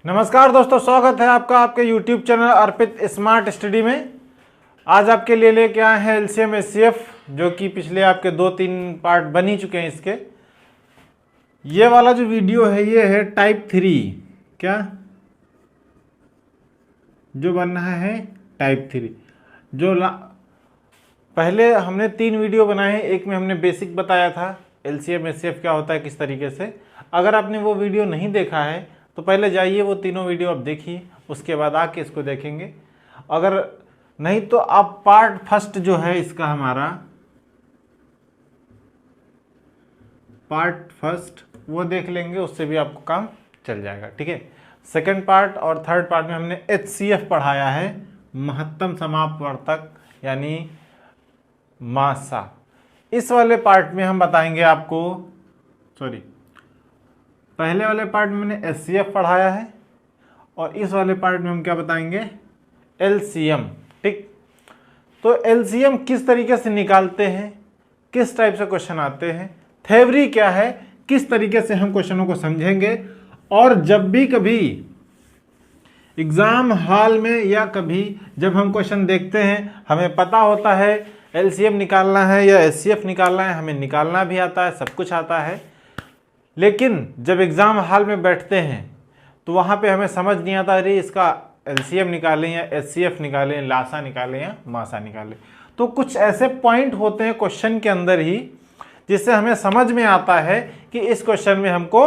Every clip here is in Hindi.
नमस्कार दोस्तों, स्वागत है आपका आपके YouTube चैनल अर्पित स्मार्ट स्टडी में। आज आपके लिए लेके आए हैं एलसीएम एचसीएफ, जो कि पिछले आपके 2-3 पार्ट बन ही चुके हैं इसके। ये वाला जो वीडियो है ये है टाइप 3। क्या जो बन रहा है टाइप 3। जो पहले हमने 3 वीडियो बनाए हैं। एक में हमने बेसिक बताया था एलसीएम एचसीएफ क्या होता है किस तरीके से। अगर आपने वो वीडियो नहीं देखा है तो पहले जाइए वो तीनों वीडियो आप देखिए, उसके बाद आके इसको देखेंगे। अगर नहीं तो आप पार्ट फर्स्ट जो है इसका हमारा पार्ट फर्स्ट वो देख लेंगे, उससे भी आपको काम चल जाएगा। ठीक है, सेकंड पार्ट और थर्ड पार्ट में हमने एचसीएफ पढ़ाया है, महत्तम समापवर्तक यानी मासा। इस वाले पार्ट में हम बताएंगे आपको, पहले वाले पार्ट में मैंने एचसीएफ पढ़ाया है और इस वाले पार्ट में हम क्या बताएंगे, एलसीएम। ठीक, तो एलसीएम किस तरीके से निकालते हैं, किस टाइप से क्वेश्चन आते हैं, थ्योरी क्या है, किस तरीके से हम क्वेश्चनों को समझेंगे। और जब भी कभी एग्जाम हॉल में या कभी जब हम क्वेश्चन देखते हैं, हमें पता होता है एलसीएम निकालना है या एचसीएफ निकालना है, हमें निकालना भी आता है, सब कुछ आता है। लेकिन जब एग्ज़ाम हॉल में बैठते हैं तो वहाँ पे हमें समझ नहीं आता, अरे इसका एलसीएम निकालें या एचसीएफ निकालें, लासा निकालें या मासा निकालें। तो कुछ ऐसे पॉइंट होते हैं क्वेश्चन के अंदर ही जिससे हमें समझ में आता है कि इस क्वेश्चन में हमको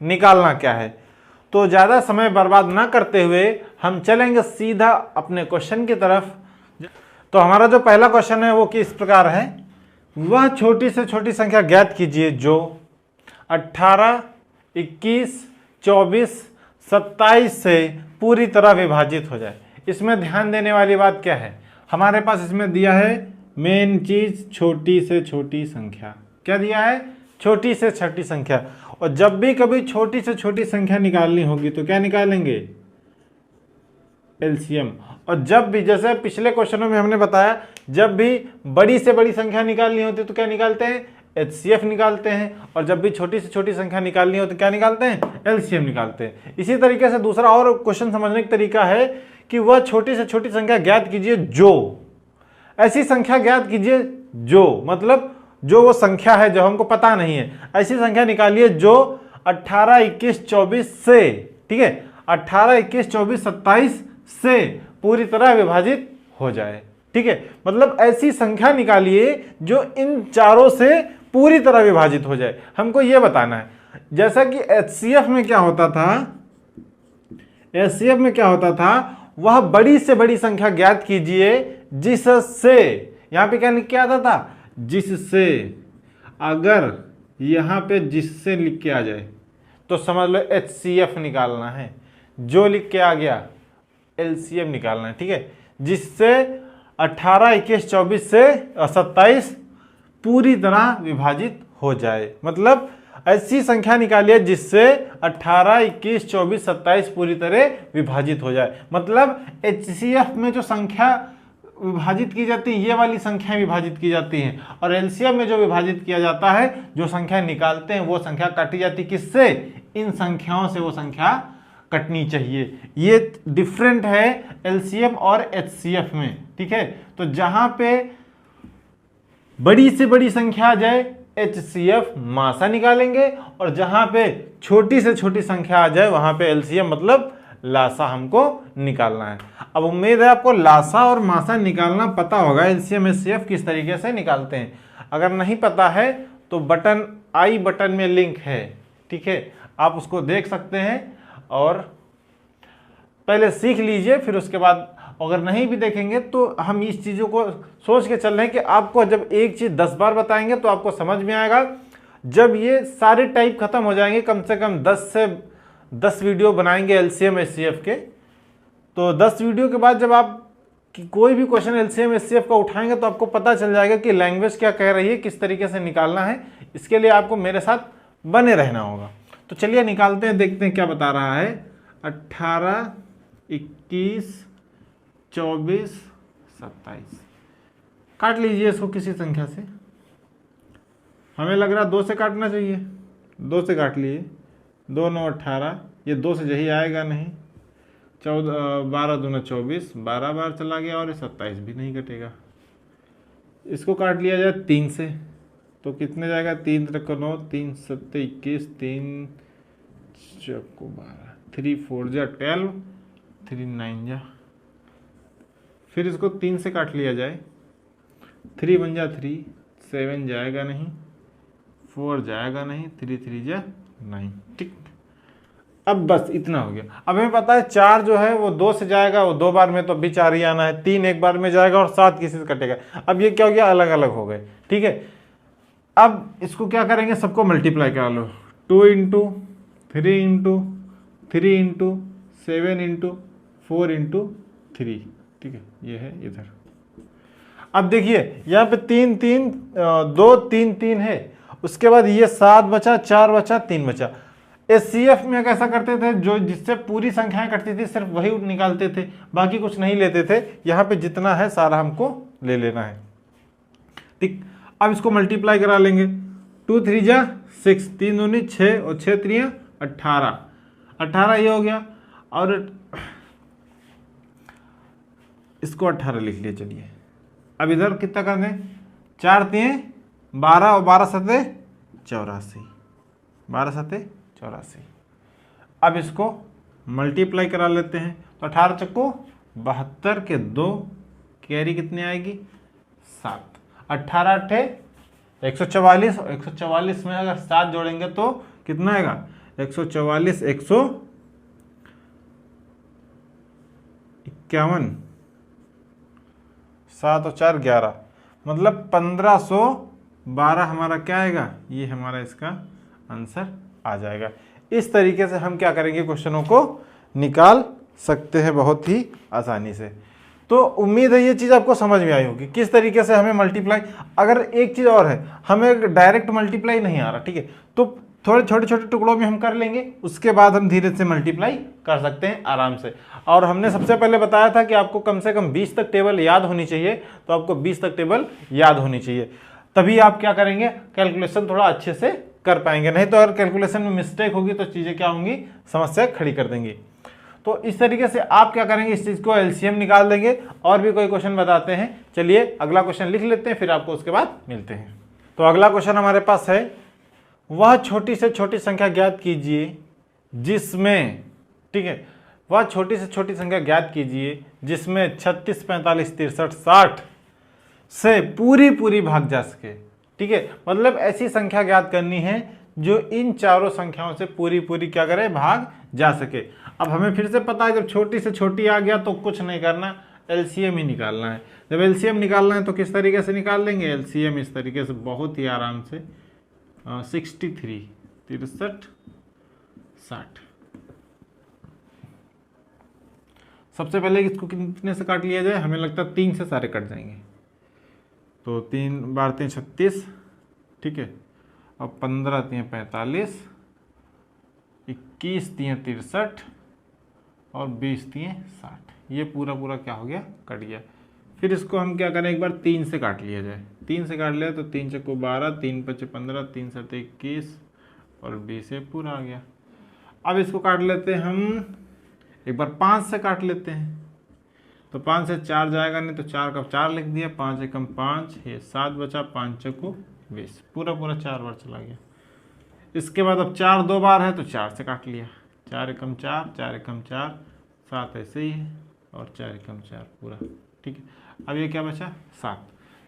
निकालना क्या है। तो ज़्यादा समय बर्बाद ना करते हुए हम चलेंगे सीधा अपने क्वेश्चन की तरफ। तो हमारा जो पहला क्वेश्चन है वो किस प्रकार है, वह छोटी से छोटी संख्या ज्ञात कीजिए जो 18, 21, 24, 27 से पूरी तरह विभाजित हो जाए। इसमें ध्यान देने वाली बात क्या है, हमारे पास इसमें दिया है मेन चीज छोटी से छोटी संख्या। क्या दिया है, छोटी से छोटी संख्या। और जब भी कभी छोटी से छोटी संख्या निकालनी होगी तो क्या निकालेंगे, एलसीएम। और जब भी, जैसे पिछले क्वेश्चनों में हमने बताया, जब भी बड़ी से बड़ी संख्या निकालनी होती है तो क्या निकालते हैं, एचसीएफ निकालते हैं। और जब भी छोटी से छोटी संख्या निकालनी हो तो क्या निकालते हैं, एलसीएम निकालते हैं। इसी तरीके से दूसरा और क्वेश्चन समझने का तरीका है कि वह छोटी से छोटी संख्या ज्ञात कीजिए जो, ऐसी संख्या ज्ञात कीजिए जो, मतलब जो वो संख्या है जो हमको पता नहीं है, ऐसी संख्या निकालिए जो 18, 21, 24 से, ठीक है, 18, 21, 24, 27 से पूरी तरह विभाजित हो जाए। ठीक है, मतलब ऐसी संख्या निकालिए जो इन चारों से पूरी तरह विभाजित हो जाए, हमको ये बताना है। जैसा कि एचसीएफ में क्या होता था, एचसीएफ में क्या होता था, वह बड़ी से बड़ी संख्या ज्ञात कीजिए जिससे, यहां पे क्या लिख के आता था, जिससे। अगर यहां पे जिससे लिख के आ जाए तो समझ लो एचसीएफ निकालना है, जो लिख के आ गया एलसीएम निकालना है। ठीक है, जिससे 18, 21, 24 से 27 पूरी तरह विभाजित हो जाए। मतलब ऐसी संख्या निकालिए जिससे 18, 21, 24, 27 पूरी तरह विभाजित हो जाए। मतलब एचसीएफ में जो संख्या विभाजित की जाती है, ये वाली संख्याएं विभाजित की जाती हैं, और एलसीएम में जो विभाजित किया जाता है, जो संख्या निकालते हैं वो संख्या काटी जाती है। किससे, इन संख्याओं से वो संख्या कटनी चाहिए। ये डिफरेंट है एलसीएम और एचसीएफ में। ठीक है, तो जहां पे बड़ी से बड़ी संख्या आ जाए एचसीएफ मासा निकालेंगे, और जहां पे छोटी से छोटी संख्या आ जाए वहां पे एलसीएम मतलब लासा हमको निकालना है। अब उम्मीद है आपको लासा और मासा निकालना पता होगा, एलसीएम एचसीएफ किस तरीके से निकालते हैं। अगर नहीं पता है तो आई बटन में लिंक है, ठीक है, आप उसको देख सकते हैं और पहले सीख लीजिए, फिर उसके बाद अगर नहीं भी देखेंगे तो हम इस चीज़ों को सोच के चल रहे हैं कि आपको जब एक चीज़ 10 बार बताएंगे तो आपको समझ में आएगा। जब ये सारे टाइप खत्म हो जाएंगे, कम से कम 10 से 10 वीडियो बनाएंगे एलसीएम एचसीएफ के, तो 10 वीडियो के बाद जब आप कोई भी क्वेश्चन एलसीएम एचसीएफ का उठाएंगे तो आपको पता चल जाएगा कि लैंग्वेज क्या कह रही है, किस तरीके से निकालना है। इसके लिए आपको मेरे साथ बने रहना होगा। तो चलिए निकालते हैं, देखते हैं क्या बता रहा है। 18, 21, 24, 27 काट लीजिए इसको किसी संख्या से। हमें लग रहा 2 से काटना चाहिए, 2 से काट लिए, 2 9 18, ये 2 से यही आएगा नहीं, 12 दूना 24, 12 बार चला गया और ये 27 भी नहीं कटेगा। इसको काट लिया जाए 3 से तो कितने जाएगा, 3 त्रिक 9, 3 7 21, 3 चौको 12, 3 4 जा 12, 3 9 जा। फिर इसको 3 से काट लिया जाए, 3 1 जा 3, 7 जाएगा नहीं, 4 जाएगा नहीं, 3 3 जा 9। ठीक, अब बस इतना हो गया। अब हमें पता है 4 जो है वो 2 से जाएगा, वो 2 बार में तो अभी 4 ही आना है, 3 एक बार में जाएगा और 7 किसी से कटेगा। अब ये क्या हो गया, अलग अलग हो गए। ठीक है, अब इसको क्या करेंगे, सबको मल्टीप्लाई करा लो, 2 into 3 into 3 into 7 into 4 into 3। ठीक है, ये है इधर। अब देखिए यहाँ पे 3 3 2 3 3 है, उसके बाद ये 7 बचा, 4 बचा, 3 बचा। एचसीएफ में कैसा करते थे, जो जिससे पूरी संख्याएं कटती थी सिर्फ वही निकालते थे, बाकी कुछ नहीं लेते थे। यहाँ पे जितना है सारा हमको ले लेना है। ठीक, अब इसको मल्टीप्लाई करा लेंगे, 2 3 जा 6, 3 दूनी 6 और 6 3 18, 18 ये हो गया। और इसको 18 लिख लिए। चलिए अब इधर कितना कर दें, 4 3 12 और 12 7 84, 12 7 84। अब इसको मल्टीप्लाई करा लेते हैं, तो 18 चक्को 72 के 2, कैरी कितने आएगी 7, 18 8 144, और 144 में अगर 7 जोड़ेंगे तो कितना आएगा, 144 151, 7 और 4 11, मतलब 1512 हमारा क्या आएगा, ये हमारा इसका आंसर आ जाएगा। इस तरीके से हम क्या करेंगे, क्वेश्चनों को निकाल सकते हैं बहुत ही आसानी से। तो उम्मीद है ये चीज़ आपको समझ में आई होगी, किस तरीके से हमें मल्टीप्लाई। अगर एक चीज़ और है, हमें डायरेक्ट मल्टीप्लाई नहीं आ रहा, ठीक है, तो थोड़े छोटे छोटे टुकड़ों में हम कर लेंगे, उसके बाद हम धीरे से मल्टीप्लाई कर सकते हैं आराम से। और हमने सबसे पहले बताया था कि आपको कम से कम 20 तक टेबल याद होनी चाहिए, तो आपको 20 तक टेबल याद होनी चाहिए, तभी आप क्या करेंगे, कैलकुलेशन थोड़ा अच्छे से कर पाएंगे। नहीं तो अगर कैलकुलेशन में मिस्टेक होगी तो चीज़ें क्या होंगी, समस्या खड़ी कर देंगी। तो इस तरीके से आप क्या करेंगे, इस चीज़ को एलसीएम निकाल देंगे। और भी कोई क्वेश्चन बताते हैं, चलिए अगला क्वेश्चन लिख लेते हैं, फिर आपको उसके बाद मिलते हैं। तो अगला क्वेश्चन हमारे पास है, वह छोटी से छोटी संख्या ज्ञात कीजिए जिसमें, ठीक है, वह छोटी से छोटी संख्या ज्ञात कीजिए जिसमें 36 45 63 60 से पूरी पूरी भाग जा सके। ठीक है, मतलब ऐसी संख्या ज्ञात करनी है जो इन चारों संख्याओं से पूरी पूरी क्या करे, भाग जा सके। अब हमें फिर से पता है, जब छोटी से छोटी आ गया तो कुछ नहीं करना, एलसीएम ही निकालना है। जब एलसीएम निकालना है तो किस तरीके से निकाल लेंगे, एलसीएम इस तरीके से बहुत ही आराम से, 63 63 60। सबसे पहले इसको कितने से काट लिया जाए, हमें लगता है 3 से सारे कट जाएंगे। तो 3 बार 3 36, ठीक है, और 15 3 45, 21 3 63 और 20 3 60। ये पूरा पूरा क्या हो गया, कट गया। फिर इसको हम क्या करें, एक बार 3 से काट लिया जाए। 3 से काट लिया तो 3 चक्को 12, 3 5 15, 3 7 21 और 20 से पूरा आ गया। अब इसको काट लेते हैं हम, एक बार 5 से काट लेते हैं। तो 5 से 4 जाएगा नहीं, तो 4 का 4 लिख दिया, 5 एकम 5, ये 7 बचा, 5 चक्को 20, पूरा पूरा 4 बार चला गया। इसके बाद अब 4 2 बार है तो 4 से काट लिया, 4 एकम 4, 4 एकम 4, 7 ऐसे ही है, और 4 एकम 4 पूरा। ठीक है, अब ये क्या बचा 7,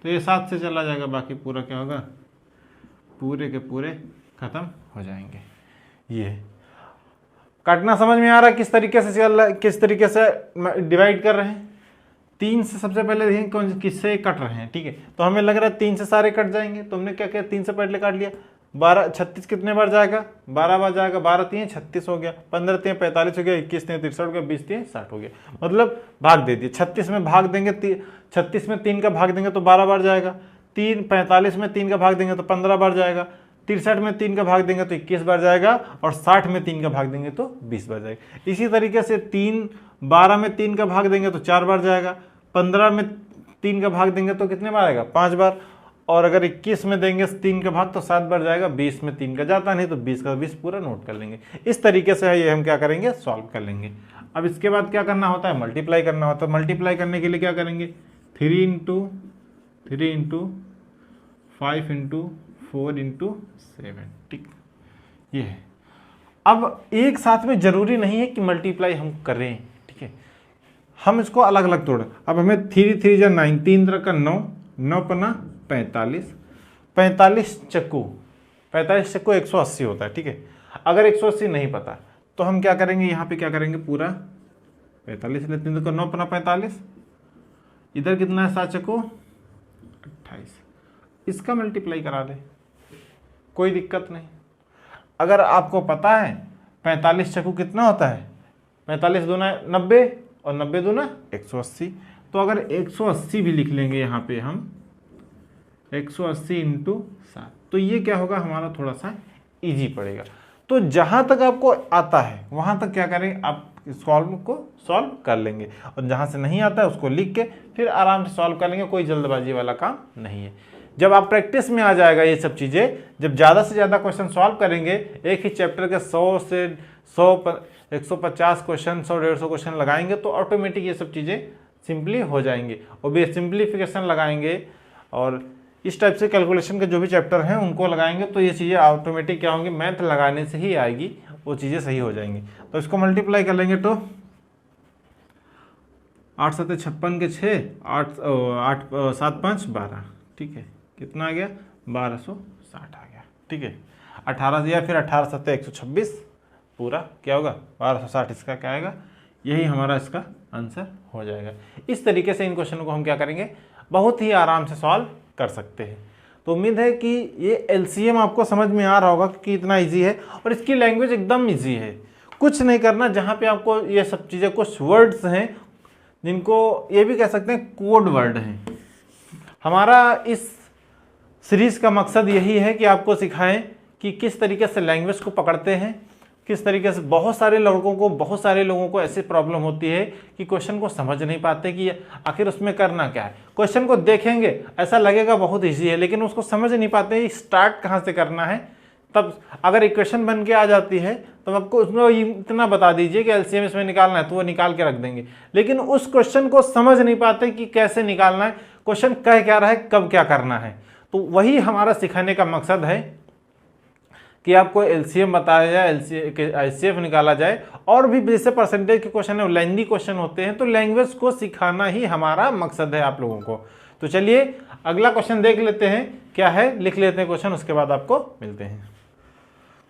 तो ये 7 से चला जाएगा, बाकी पूरा क्या होगा, पूरे के पूरे खत्म हो जाएंगे। ये काटना समझ में आ रहा है, किस तरीके से चल रहा है, किस तरीके से डिवाइड कर रहे हैं। 3 से सबसे पहले देखें कौन किससे कट रहे हैं। ठीक है, तो हमें लग रहा है 3 से सारे कट जाएंगे, तो हमने क्या किया, 3 से पहले काट लिया। 12 36 कितने बार जाएगा, 12 बार जाएगा, 12 3 36 हो गया, 15 3 45 हो गया, 21 3 63 हो गया, 20 3 60 हो गया, मतलब भाग दे दिए। 36 में भाग देंगे, 36 में 3 का भाग देंगे तो 12 बार जाएगा, 45 में 3 का भाग देंगे तो 15 बार जाएगा, 63 में 3 का भाग देंगे तो 21 बार जाएगा, और 60 में 3 का भाग देंगे तो 20 बार जाएगा। इसी तरीके से 12 में 3 का भाग देंगे तो 4 बार जाएगा, 15 में 3 का भाग देंगे तो कितने बार आएगा, 5 बार, और अगर 21 में देंगे 3 का भाग तो 7 बढ़ जाएगा, 20 में 3 का जाता नहीं तो 20 का 20 पूरा नोट कर लेंगे। इस तरीके से ये हम क्या करेंगे, सॉल्व कर लेंगे। अब इसके बाद क्या करना होता है, मल्टीप्लाई करना होता है। मल्टीप्लाई करने के लिए क्या करेंगे, 3 इंटू 5 इंटू 4 इंटू 7, ठीक, ये है। अब एक साथ में जरूरी नहीं है कि मल्टीप्लाई हम करें, ठीक है, हम इसको अलग अलग तोड़ें। अब हमें 3 3 जा 9, 3 3 का 9, 9 पन्ना 45, 45 चक्कू 180 होता है, ठीक है। अगर 180 नहीं पता तो हम क्या करेंगे, यहाँ पे क्या करेंगे, पूरा 45 लेते हैं, देखो 9 पन्ना 45, इधर कितना है 7 चक्कू 28, इसका मल्टीप्लाई करा दे, कोई दिक्कत नहीं। अगर आपको पता है 45 चक्कू कितना होता है, 45 दूना 90 और 90 दूना 180, तो अगर 180 भी लिख लेंगे यहाँ पे हम 180 इंटू 7, तो ये क्या होगा हमारा, थोड़ा सा इजी पड़ेगा। तो जहाँ तक आपको आता है वहाँ तक क्या करेंगे, आप सॉल्व कर लेंगे, और जहाँ से नहीं आता है उसको लिख के फिर आराम से सॉल्व कर लेंगे, कोई जल्दबाजी वाला काम नहीं है। जब आप प्रैक्टिस में आ जाएगा ये सब चीज़ें, जब ज़्यादा से ज़्यादा क्वेश्चन सॉल्व करेंगे, एक ही चैप्टर के 100 से 150 क्वेश्चन, 100-150 क्वेश्चन लगाएंगे तो ऑटोमेटिक ये सब चीज़ें सिंपली हो जाएंगे। और भी सिंप्लीफिकेशन लगाएंगे और इस टाइप से कैलकुलेशन के जो भी चैप्टर हैं उनको लगाएंगे तो ये चीज़ें ऑटोमेटिक क्या होंगी, मैथ लगाने से ही आएगी, वो चीज़ें सही हो जाएंगी। तो इसको मल्टीप्लाई कर लेंगे तो 8 7 56 के 6, 8 7 5 12, ठीक है, कितना आ गया 1260 आ गया, ठीक है। 18 या फिर 18 7 126 पूरा क्या होगा 1260, इसका क्या आएगा, यही हमारा इसका आंसर हो जाएगा। इस तरीके से इन क्वेश्चनों को हम क्या करेंगे, बहुत ही आराम से सॉल्व कर सकते हैं। तो उम्मीद है कि ये एलसीएम आपको समझ में आ रहा होगा कि इतना इजी है, और इसकी लैंग्वेज एकदम इजी है, कुछ नहीं करना। जहाँ पे आपको ये सब चीज़ें, कुछ वर्ड्स हैं जिनको ये भी कह सकते हैं कोड वर्ड हैं। हमारा इस सीरीज़ का मकसद यही है कि आपको सिखाएं कि किस तरीके से लैंग्वेज को पकड़ते हैं, किस तरीके से बहुत सारे लोगों को ऐसी प्रॉब्लम होती है कि क्वेश्चन को समझ नहीं पाते कि आखिर उसमें करना क्या है। क्वेश्चन को देखेंगे ऐसा लगेगा बहुत इजी है, लेकिन उसको समझ नहीं पाते स्टार्ट कहाँ से करना है। तब अगर इक्वेशन बन के आ जाती है तो आपको उसमें इतना बता दीजिए कि एलसीएम इसमें निकालना है, तो वो निकाल के रख देंगे, लेकिन उस क्वेश्चन को समझ नहीं पाते कि कैसे निकालना है, क्वेश्चन कह क्या रहा है, कब क्या करना है। तो वही हमारा सिखाने का मकसद है कि आपको एलसीएम बताया जाए, आईसीएफ निकाला जाए, और भी जैसे परसेंटेज के क्वेश्चन है, लेंथी क्वेश्चन होते हैं, तो लैंग्वेज को सिखाना ही हमारा मकसद है आप लोगों को। तो चलिए अगला क्वेश्चन देख लेते हैं, क्या है लिख लेते हैं क्वेश्चन, उसके बाद आपको मिलते हैं।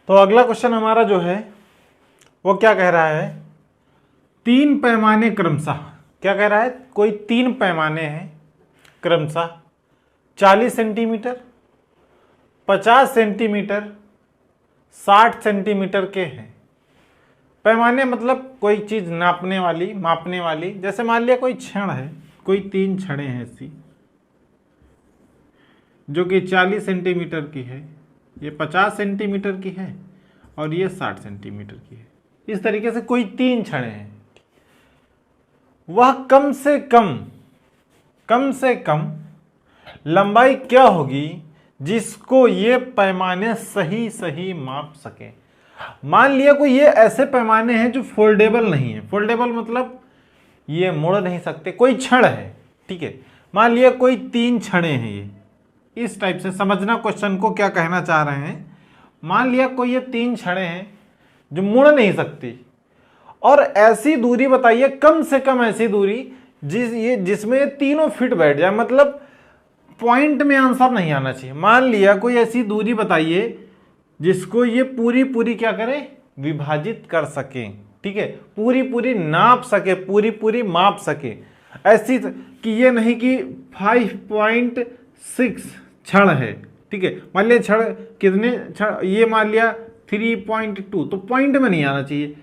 तो अगला क्वेश्चन हमारा जो है वो क्या कह रहा है, 3 पैमाने क्रमशः, क्या कह रहा है, कोई 3 पैमाने हैं क्रमशः 40 सेंटीमीटर, 50 सेंटीमीटर, 60 सेंटीमीटर के हैं। पैमाने मतलब कोई चीज नापने वाली, मापने वाली। जैसे मान लिया कोई छड़ है, कोई 3 छड़ें हैं ऐसी जो कि 40 सेंटीमीटर की है, ये 50 सेंटीमीटर की है और ये 60 सेंटीमीटर की है। इस तरीके से कोई 3 छड़ें हैं, वह कम से कम लंबाई क्या होगी जिसको ये पैमाने सही माप सके। मान लिया कोई ये ऐसे पैमाने हैं जो फोल्डेबल नहीं है, फोल्डेबल मतलब ये मोड़ नहीं सकते, कोई छड़ है, ठीक है। मान लिया कोई 3 छड़ें हैं, ये इस टाइप से समझना क्वेश्चन को क्या कहना चाह रहे हैं। मान लिया कोई ये 3 छड़ें हैं जो मुड़ नहीं सकती, और ऐसी दूरी बताइए, कम से कम ऐसी दूरी जिसमें तीनों फिट बैठ जाए, मतलब पॉइंट में आंसर नहीं आना चाहिए। मान लिया कोई ऐसी दूरी बताइए जिसको ये पूरी क्या करें, विभाजित कर सके, ठीक है, पूरी नाप सके, पूरी माप सके। ऐसी कि ये नहीं कि 5.6 छड़ है, ठीक है, मान लिया छड़ कितने छड़, ये मान लिया 3.2, तो पॉइंट में नहीं आना चाहिए,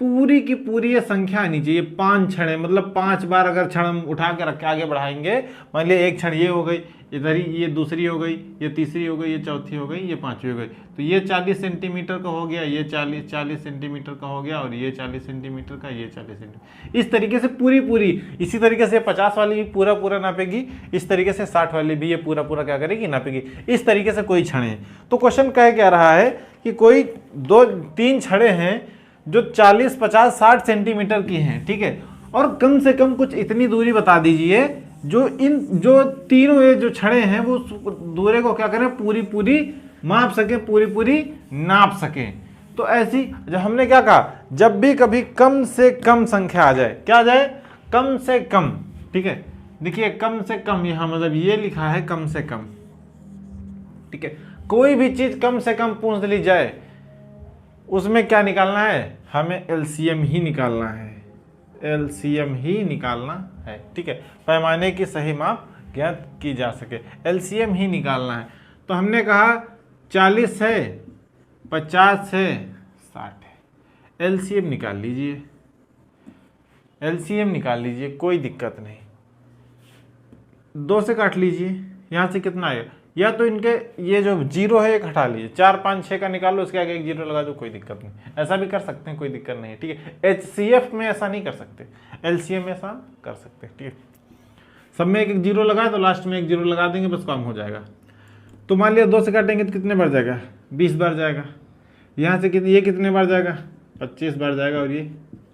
पूरी की पूरी ये संख्या आनी चाहिए। 5 क्षण, मतलब 5 बार अगर क्षण हम उठा के रख के आगे बढ़ाएंगे, मान लिया एक क्षण ये हो गई, इधर ही ये दूसरी हो गई, ये तीसरी हो गई, ये चौथी हो गई, ये पांचवी हो गई, तो ये 40 सेंटीमीटर का हो गया, ये 40 सेंटीमीटर का हो गया, और ये 40 सेंटीमीटर का, ये 40 सेंटीमीटर। इस तरीके से पूरी पूरी, इसी तरीके से 50 वाली भी पूरा पूरा नापेगी, इस तरीके से 60 वाली भी ये पूरा पूरा क्या करेगी, नापेगी। इस तरीके से कोई क्षण है। तो क्वेश्चन कह क्या रहा है कि कोई 2-3 छड़े हैं जो 40, 50, 60 सेंटीमीटर की हैं, ठीक है, और कम से कम कुछ इतनी दूरी बता दीजिए जो इन जो तीनों ये जो छड़े हैं वो दूरी को क्या करें, पूरी पूरी माप सके, पूरी पूरी नाप सके। तो ऐसी जब हमने क्या कहा, जब भी कभी कम से कम संख्या आ जाए, क्या आ जाए, कम से कम, ठीक है, देखिए कम से कम, यहां मतलब ये लिखा है कम से कम, ठीक है, कोई भी चीज कम से कम पूछ ली जाए, उसमें क्या निकालना है, हमें एलसीएम ही निकालना है, एलसीएम ही निकालना है, ठीक है, पैमाने की सही माप ज्ञात की जा सके, एलसीएम ही निकालना है। तो हमने कहा 40 है, 50 है, 60 है, एलसीएम निकाल लीजिए, एलसीएम निकाल लीजिए, कोई दिक्कत नहीं। 2 से काट लीजिए, यहां से कितना आएगा, या तो इनके ये जो 0 है एक हटा लीजिए, 4, 5, 6 का निकाल लो, उसके आगे एक 0 लगा दो, कोई दिक्कत नहीं। ऐसा भी कर सकते हैं, कोई दिक्कत नहीं है, ठीक है। एचसीएफ में ऐसा नहीं कर सकते, एलसीएम में ऐसा कर सकते हैं, ठीक है। सब में एक एक 0 लगाए तो लास्ट में एक 0 लगा देंगे, बस काम हो जाएगा। तो मान लिया 2 से काटेंगे तो कितने बार जाएगा, 20 बार जाएगा। यहाँ से ये कितने बार जाएगा, 25 बार जाएगा, और ये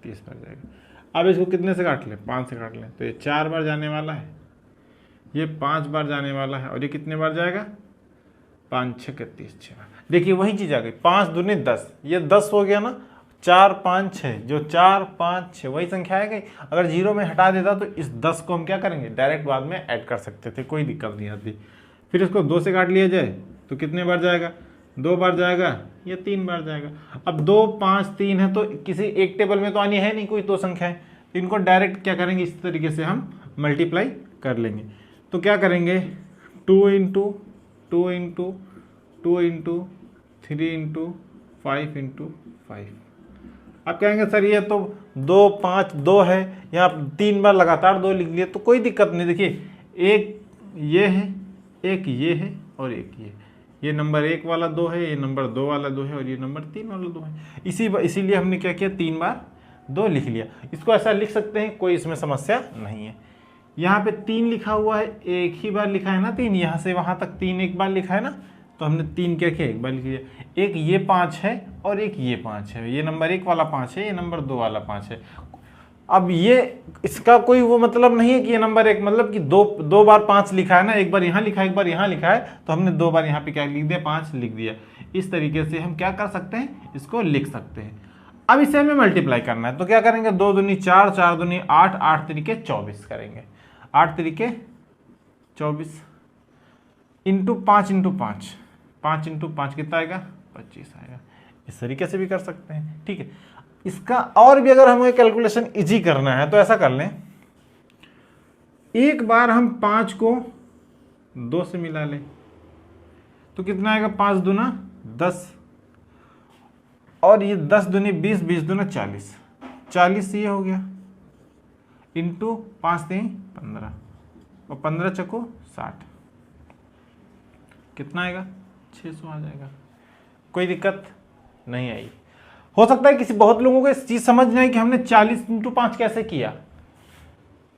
30 बार जाएगा। अब इसको कितने से काट लें, 5 से काट लें, तो ये 4 बार जाने वाला है, ये 5 बार जाने वाला है, और ये कितने बार जाएगा, 5, 6 के 30, 6 बार। देखिए वही चीज आ गई, 5 दूनी 10, ये 10 हो गया ना, 4, 5, 6, जो 4, 5, 6 वही संख्या है गई। अगर 0 में हटा देता तो इस 10 को हम क्या करेंगे, डायरेक्ट बाद में ऐड कर सकते थे, कोई दिक्कत नहीं आती। फिर इसको 2 से काट लिया जाए तो कितने बार जाएगा, 2 बार जाएगा, ये 3 बार जाएगा। अब 2, 5, 3 है तो किसी एक टेबल में तो आनी है नहीं कोई 2 संख्याएं, तो इनको डायरेक्ट क्या करेंगे, इस तरीके से हम मल्टीप्लाई कर लेंगे। तो क्या करेंगे, 2 into 2 into 2 into 3 into 5 into 5। आप कहेंगे सर ये तो 2, 5, 2 है, यहाँ 3 बार लगातार 2 लिख लिए, तो कोई दिक्कत नहीं। देखिए एक ये है, एक ये है, और एक ये नंबर 1 वाला 2 है, ये नंबर 2 वाला 2 है, और ये नंबर 3 वाला 2 है। इसीलिए हमने क्या किया, 3 बार 2 लिख लिया। इसको ऐसा लिख सकते हैं, कोई इसमें समस्या नहीं है। यहाँ पे 3 लिखा हुआ है, एक ही बार लिखा है ना 3, यहाँ से वहाँ तक 3 एक बार लिखा है ना, तो हमने 3 क्या किया, एक बार लिख लिया। एक ये 5 है और एक ये 5 है, ये नंबर 1 वाला 5 है, ये नंबर 2 वाला 5 है। अब ये इसका कोई वो मतलब नहीं है कि ये नंबर 1 मतलब कि दो बार 5 लिखा है ना, एक बार यहाँ लिखा है, एक बार यहाँ लिखा है, तो हमने 2 बार यहाँ पे क्या लिख दिया, 5 लिख दिया। इस तरीके से हम क्या कर सकते हैं, इसको लिख सकते हैं। अब इसे हमें मल्टीप्लाई करना है, तो क्या करेंगे, 2 दूनी 4, 4 दूनी 8, 8 तरीके 24 करेंगे, 8 तरीके 24 इंटू 5 इंटू 5, 5 इंटू 5 कितना आएगा, 25 आएगा। इस तरीके से भी कर सकते हैं, ठीक है। इसका और भी अगर हमें कैलकुलेशन इजी करना है तो ऐसा कर लें, एक बार हम 5 को 2 से मिला लें तो कितना आएगा, 5 दूना 10, और ये 10 दूनी 20, 20 दूना 40, 40 ये हो गया, इंटू 5 3 15, और 15 चको 60, कितना आएगा, 600 आ जाएगा। कोई दिक्कत नहीं आई। हो सकता है किसी बहुत लोगों को इस चीज समझ नहीं आई कि हमने 40 इंटू 5 कैसे किया,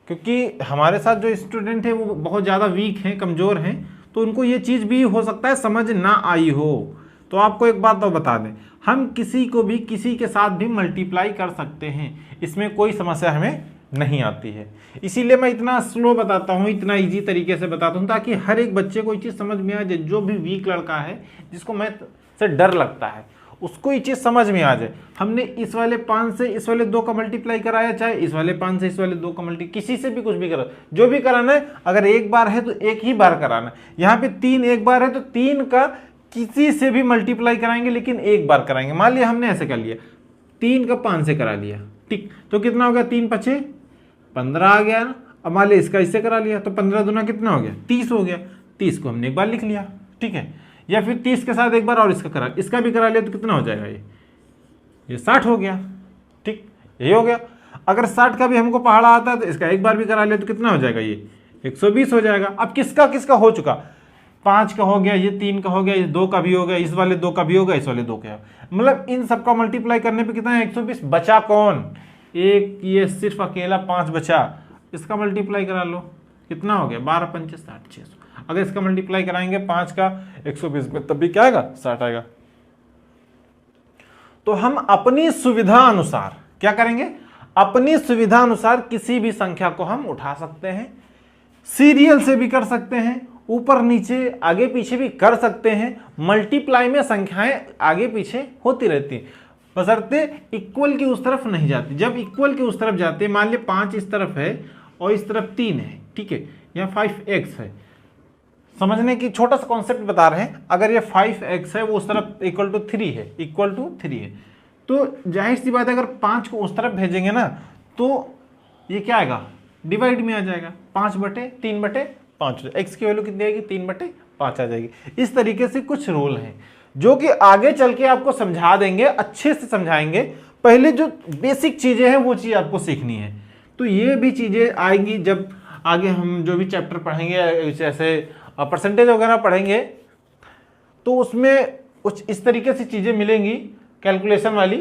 क्योंकि हमारे साथ जो स्टूडेंट है वो बहुत ज़्यादा वीक हैं, कमज़ोर हैं, तो उनको ये चीज़ भी हो सकता है समझ ना आई हो। तो आपको एक बात तो बता दें, हम किसी को भी किसी के साथ भी मल्टीप्लाई कर सकते हैं, इसमें कोई समस्या हमें नहीं आती है। इसीलिए मैं इतना स्लो बताता हूँ, इतना इजी तरीके से बताता हूँ, ताकि हर एक बच्चे को ये चीज़ समझ में आ जाए। जो भी वीक लड़का है, जिसको मैथ से डर लगता है, उसको ये चीज़ समझ में आ जाए। हमने इस वाले 5 से इस वाले 2 का मल्टीप्लाई कराया, चाहे इस वाले 5 से इस वाले 2 का मल्टीप्लाई, किसी से भी कुछ भी करा, जो भी कराना है, अगर एक बार है तो एक ही बार कराना है। यहाँ पे 3 एक बार है तो 3 का किसी से भी मल्टीप्लाई कराएंगे, लेकिन एक बार कराएंगे। मान लिया हमने ऐसे कर लिया, 3 का 5 से करा लिया, ठीक, तो कितना हो गया, 3 5 15 आ गया ना। अब मान लिया इसका इससे करा लिया, तो 15 दूना कितना हो गया, 30 हो गया। 30 को हमने एक बार लिख लिया, ठीक है, या फिर 30 के साथ एक बार और इसका भी करा लिया, तो कितना हो जाएगा, ये 60 हो गया, ठीक, यही हो गया। अगर 60 का भी हमको पहाड़ा आता है तो इसका एक बार भी करा ले तो कितना हो जाएगा, ये 120 हो जाएगा। अब किसका किसका हो चुका, 5 का हो गया, ये 3 का हो गया, ये 2 का भी हो गया, इस वाले 2 का भी होगा, इस वाले 2 का, मतलब इन सबका मल्टीप्लाई करने पे कितना है 120। बचा कौन, एक, ये सिर्फ अकेला 5 बचा, इसका मल्टीप्लाई करा लो, कितना हो गया 12 पंचे 60, 600। अगर इसका मल्टीप्लाई कराएंगे 5 का 120 में तब भी क्या आएगा 60 आएगा। तो हम अपनी सुविधा अनुसार क्या करेंगे, अपनी सुविधा अनुसार किसी भी संख्या को हम उठा सकते हैं, सीरियल से भी कर सकते हैं, ऊपर नीचे आगे पीछे भी कर सकते हैं। मल्टीप्लाई में संख्याएं आगे पीछे होती रहती हैं, बशर्ते इक्वल की उस तरफ नहीं जाती। जब इक्वल की उस तरफ जाते हैं, मान लिया 5 इस तरफ है और इस तरफ 3 है, ठीक है, यहाँ 5x है, समझने की छोटा सा कॉन्सेप्ट बता रहे हैं। अगर ये 5x है वो उस तरफ इक्वल टू 3 है, इक्वल टू 3 है, तो जाहिर सी बात है अगर 5 को उस तरफ भेजेंगे ना तो ये क्या आएगा, डिवाइड में आ जाएगा, 5/3/5। x की वैल्यू कितनी आएगी, 3/5 आ जाएगी। इस तरीके से कुछ रूल हैं जो कि आगे चल के आपको समझा देंगे, अच्छे से समझाएंगे। पहले जो बेसिक चीजें हैं वो चीज आपको सीखनी है, तो ये भी चीजें आएंगी जब आगे हम जो भी चैप्टर पढ़ेंगे, जैसे परसेंटेज वगैरह पढ़ेंगे, तो उसमें कुछ इस तरीके से चीजें मिलेंगी कैलकुलेशन वाली।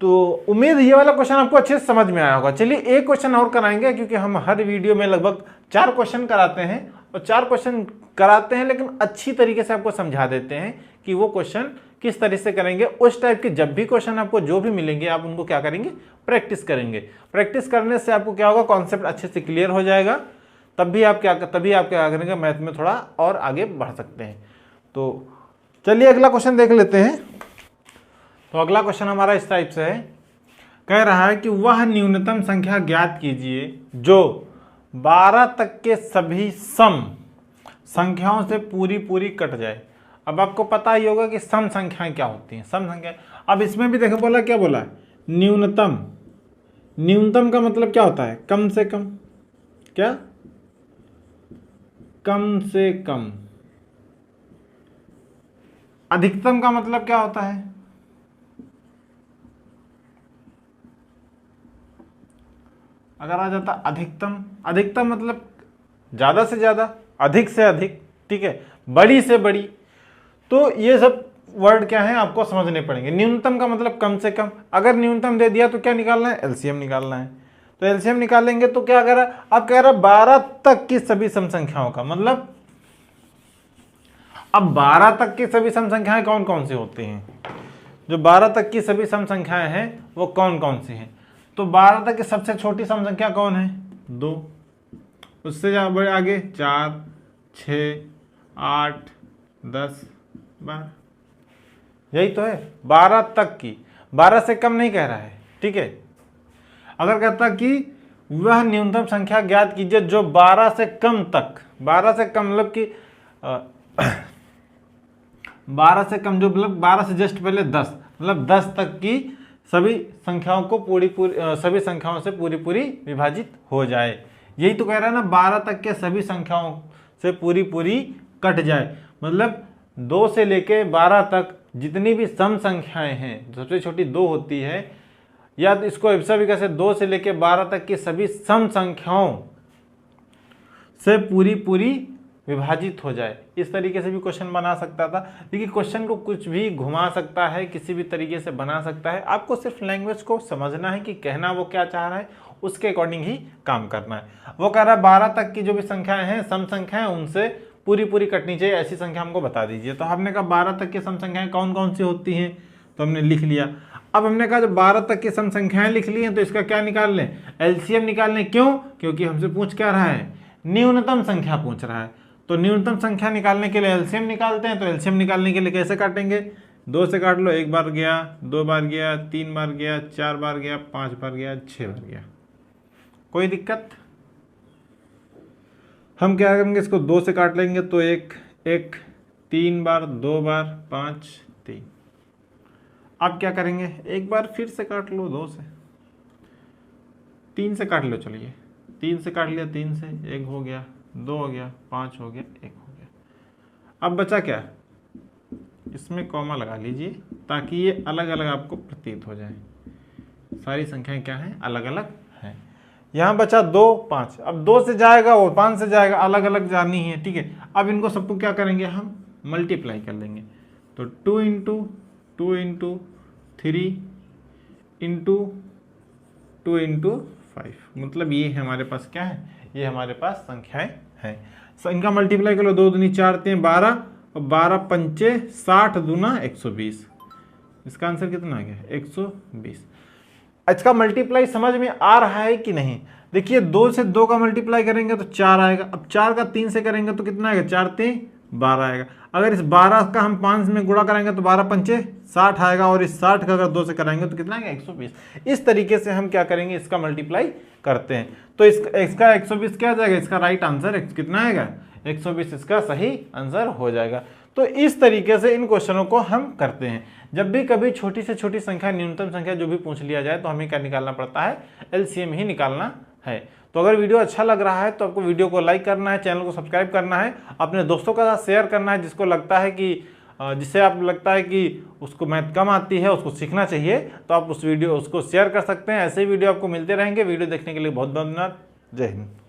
तो उम्मीद ये वाला क्वेश्चन आपको अच्छे से समझ में आया होगा। चलिए एक क्वेश्चन और कराएंगे, क्योंकि हम हर वीडियो में लगभग 4 क्वेश्चन कराते हैं, और 4 क्वेश्चन कराते हैं लेकिन अच्छी तरीके से आपको समझा देते हैं कि वो क्वेश्चन किस तरह से करेंगे। उस टाइप के जब भी क्वेश्चन आपको जो भी मिलेंगे आप उनको क्या करेंगे, प्रैक्टिस करेंगे। प्रैक्टिस करने से आपको क्या होगा, कॉन्सेप्ट अच्छे से क्लियर हो जाएगा, तभी आप क्या करेंगे, मैथ में थोड़ा और आगे बढ़ सकते हैं। तो चलिए अगला क्वेश्चन देख लेते हैं। तो अगला क्वेश्चन हमारा इस टाइप से है, कह रहा है कि वह न्यूनतम संख्या ज्ञात कीजिए जो 12 तक के सभी सम संख्याओं से पूरी कट जाए। अब आपको पता ही होगा कि सम संख्याएं क्या होती हैं, सम संख्याएं। अब इसमें भी देखो बोला, क्या बोला है, न्यूनतम। न्यूनतम का मतलब क्या होता है, कम से कम, क्या, कम से कम। अधिकतम का मतलब क्या होता है, अगर आ जाता अधिकतम, अधिकतम मतलब ज्यादा से ज्यादा, अधिक से अधिक, ठीक है, बड़ी से बड़ी। तो ये सब वर्ड क्या है आपको समझने पड़ेंगे। न्यूनतम का मतलब कम से कम। अगर न्यूनतम दे दिया तो क्या निकालना है, एलसीएम निकालना है। तो एलसीएम निकालेंगे तो क्या कह रहा है, अब कह रहा है 12 तक की सभी सम संख्याओं का, मतलब अब 12 तक की सभी सम संख्याएं कौन कौन सी होती हैं, जो 12 तक की सभी सम संख्याएं हैं वो कौन कौन सी हैं। तो 12 तक की सबसे छोटी सम संख्या कौन है, 2। उससे बड़े आगे 4, 6, 8, 10, 12, यही तो है 12 तक की। 12 से कम नहीं कह रहा है, ठीक है। अगर कहता कि वह न्यूनतम संख्या ज्ञात कीजिए जो 12 से कम तक, 12 से कम मतलब कि 12 से कम जो मतलब 12 से जस्ट पहले 10, मतलब 10 तक की सभी संख्याओं को सभी संख्याओं से पूरी विभाजित हो जाए। यही तो कह रहा है ना, 12 तक के सभी संख्याओं से पूरी कट जाए। मतलब 2 से लेके 12 तक जितनी भी सम संख्याएं हैं, सबसे छोटी 2 होती है, या तो इसको ऐसा भी कैसे, 2 से लेके 12 तक की सभी सम संख्याओं से पूरी विभाजित हो जाए। इस तरीके से भी क्वेश्चन बना सकता था। देखिए क्वेश्चन को कुछ भी घुमा सकता है, किसी भी तरीके से बना सकता है। आपको सिर्फ लैंग्वेज को समझना है कि कहना वो क्या चाह रहा है, उसके अकॉर्डिंग ही काम करना है। वो कह रहा है 12 तक की जो भी संख्याएं हैं, सम संख्याएं, उनसे पूरी कटनी चाहिए, ऐसी संख्या हमको बता दीजिए। तो हमने कहा 12 तक की सम संख्याएं कौन कौन सी होती हैं, तो हमने लिख लिया। अब हमने कहा जब 12 तक की सम संख्याएं लिख ली हैं तो इसका क्या निकाल लें, एलसीएम निकाल लें। क्यों, क्योंकि हमसे पूछ क्या रहा है, न्यूनतम संख्या पूछ रहा है। तो न्यूनतम संख्या निकालने के लिए एलसीएम निकालते हैं। तो एलसीएम निकालने के लिए कैसे काटेंगे, 2 से काट लो, 1 बार गया, 2 बार गया, 3 बार गया, 4 बार गया, 5 बार गया, 6 बार गया। कोई दिक्कत, हम क्या करेंगे, इसको 2 से काट लेंगे तो 1 1, 3 बार, 2 बार, 5 3। अब क्या करेंगे, एक बार फिर से काट लो 2 से, 3 से काट लो, चलिए 3 से काट लिया, 3 से 1 हो गया, 2 हो गया, 5 हो गया, 1 हो गया। अब बचा क्या, इसमें कॉमा लगा लीजिए ताकि ये अलग अलग आपको प्रतीत हो जाए। सारी संख्याएं क्या हैं, अलग अलग हैं। यहाँ बचा 2 5, अब 2 से जाएगा वो 5 से जाएगा, अलग अलग जानी है, ठीक है। अब इनको सबको क्या करेंगे, हम मल्टीप्लाई कर लेंगे। तो 2 इंटू 2 इंटू 3 इंटू 2 इंटू 5, मतलब ये हमारे पास क्या है, ये हमारे पास संख्याएं हैं। इनका मल्टीप्लाई कर लो, 2 दूनी 4 3 12 और 12 पंचे 60 दूना 120। इसका आंसर कितना आ गया, 120। इसका मल्टीप्लाई समझ में आ रहा है कि नहीं? देखिए 2 से 2 का मल्टीप्लाई करेंगे तो 4 आएगा। अब 4 का 3 से करेंगे तो कितना आएगा, 4 3 12 आएगा। अगर इस 12 का हम 5 में गुणा करेंगे तो 12 पंचे 60 आएगा, और इस 60 का अगर 2 से कराएंगे तो कितना आएगा, 120। इस तरीके से हम क्या करेंगे, इसका मल्टीप्लाई करते हैं। तो इसका 120 क्या आ जाएगा, इसका राइट आंसर कितना आएगा, 120 इसका सही आंसर हो जाएगा। तो इस तरीके से इन क्वेश्चनों को हम करते हैं। जब भी कभी छोटी से छोटी संख्या, न्यूनतम संख्या जो भी पूछ लिया जाए तो हमें क्या निकालना पड़ता है, एलसीएम ही निकालना है। तो अगर वीडियो अच्छा लग रहा है तो आपको वीडियो को लाइक करना है, चैनल को सब्सक्राइब करना है, अपने दोस्तों के साथ शेयर करना है, जिसको लगता है कि जिससे आप लगता है कि उसको मैथ कम आती है, उसको सीखना चाहिए, तो आप उसको शेयर कर सकते हैं। ऐसे ही वीडियो आपको मिलते रहेंगे। वीडियो देखने के लिए बहुत बहुत धन्यवाद। जय हिंद।